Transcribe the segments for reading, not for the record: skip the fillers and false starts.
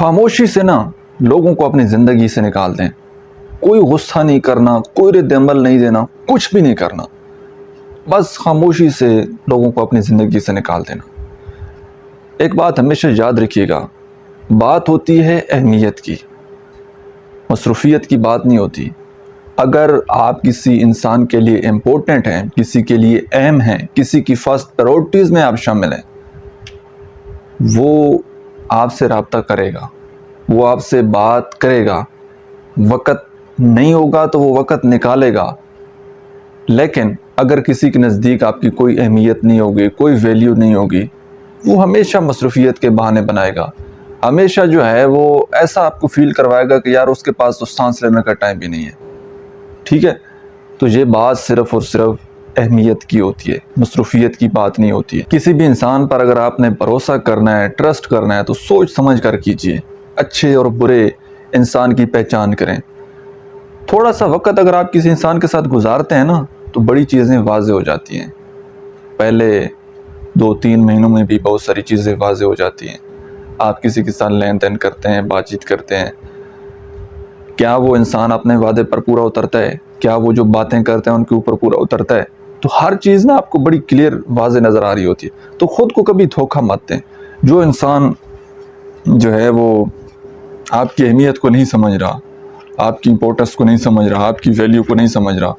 खामोशी से ना लोगों को अपनी ज़िंदगी से निकाल दें। कोई गुस्सा नहीं करना, कोई रद्द-ए-अमल नहीं देना, कुछ भी नहीं करना, बस खामोशी से लोगों को अपनी ज़िंदगी से निकाल देना। एक बात हमेशा याद रखिएगा, बात होती है अहमियत की, मसरूफियत की बात नहीं होती। अगर आप किसी इंसान के लिए इम्पोर्टेंट हैं, किसी के लिए अहम हैं, किसी की फर्स्ट प्रायोरिटीज़ में आप शामिल हैं, वो आपसे रब्ता करेगा, वो आपसे बात करेगा। वक़्त नहीं होगा तो वो वक़्त निकालेगा। लेकिन अगर किसी के नज़दीक आपकी कोई अहमियत नहीं होगी, कोई वैल्यू नहीं होगी, वो हमेशा मसरूफियत के बहाने बनाएगा। हमेशा जो है वो ऐसा आपको फ़ील करवाएगा कि यार उसके पास तो सांस लेने का टाइम भी नहीं है। ठीक है, तो ये बात सिर्फ़ और सिर्फ अहमियत की होती है, मसरूफियत की बात नहीं होती है। किसी भी इंसान पर अगर आपने भरोसा करना है, ट्रस्ट करना है, तो सोच समझ कर कीजिए। अच्छे और बुरे इंसान की पहचान करें। थोड़ा सा वक़्त अगर आप किसी इंसान के साथ गुजारते हैं ना, तो बड़ी चीज़ें वाज़ेह हो जाती हैं। पहले 2-3 महीनों में भी बहुत सारी चीज़ें वाज़ेह हो जाती हैं। आप किसी के साथ लेन देन करते हैं, बातचीत करते हैं, क्या वो इंसान अपने वादे पर पूरा उतरता है? क्या वो जो बातें करते हैं उनके ऊपर पूरा उतरता है? तो हर चीज़ ना आपको बड़ी क्लियर वाज़ेह नज़र आ रही होती है। तो ख़ुद को कभी धोखा मत दें। जो इंसान जो है वो आपकी अहमियत को नहीं समझ रहा, आपकी इम्पोर्टेंस को नहीं समझ रहा, आपकी वैल्यू को नहीं समझ रहा,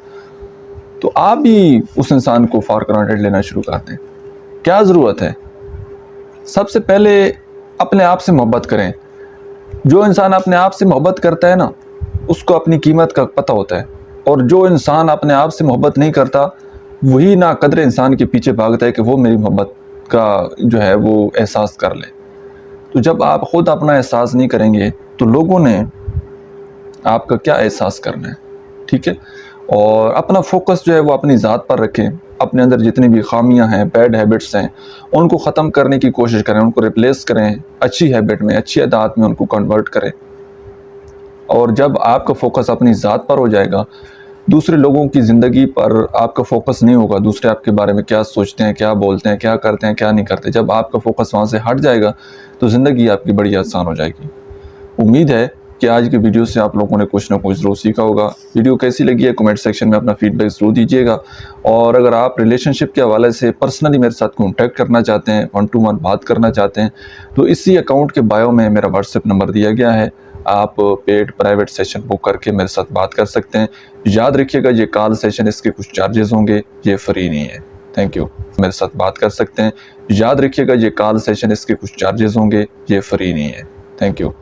तो आप भी उस इंसान को फॉर ग्रांटेड लेना शुरू कर दें। क्या ज़रूरत है? सबसे पहले अपने आप से मोहब्बत करें। जो इंसान अपने आप से मोहब्बत करता है ना, उसको अपनी कीमत का पता होता है। और जो इंसान अपने आप से मोहब्बत नहीं करता, वही ना कदर इंसान के पीछे भागता है कि वो मेरी मोहब्बत का जो है वो एहसास कर ले। तो जब आप ख़ुद अपना एहसास नहीं करेंगे, तो लोगों ने आपका क्या एहसास करना है? ठीक है, और अपना फोकस जो है वो अपनी ज़ात पर रखें। अपने अंदर जितनी भी खामियां हैं, बैड हैबिट्स हैं, उनको ख़त्म करने की कोशिश करें, उनको रिप्लेस करें अच्छी हैबिट में, अच्छी आदत में उनको कन्वर्ट करें। और जब आपका फोकस अपनी ज़ात पर हो जाएगा, दूसरे लोगों की ज़िंदगी पर आपका फोकस नहीं होगा, दूसरे आपके बारे में क्या सोचते हैं, क्या बोलते हैं, क्या करते हैं, क्या नहीं करते, जब आपका फोकस वहाँ से हट जाएगा तो ज़िंदगी आपकी बड़ी आसान हो जाएगी। उम्मीद है कि आज की वीडियो से आप लोगों ने कुछ ना कुछ ज़रूर सीखा होगा। वीडियो कैसी लगी है कमेंट सेक्शन में अपना फीडबैक ज़रूर दीजिएगा। और अगर आप रिलेशनशिप के हवाले से पर्सनली मेरे साथ कॉन्टैक्ट करना चाहते हैं, 1 to 1 बात करना चाहते हैं, तो इसी अकाउंट के बायो में मेरा व्हाट्सएप नंबर दिया गया है। आप पेड प्राइवेट सेशन बुक करके मेरे साथ बात कर सकते हैं। याद रखिएगा, ये कॉल सेशन इसके कुछ चार्जेस होंगे, ये फ्री नहीं है। Thank you. मेरे साथ बात कर सकते हैं। याद रखिएगा, ये कॉल सेशन इसके कुछ चार्जेस होंगे, ये फ्री नहीं है। Thank you.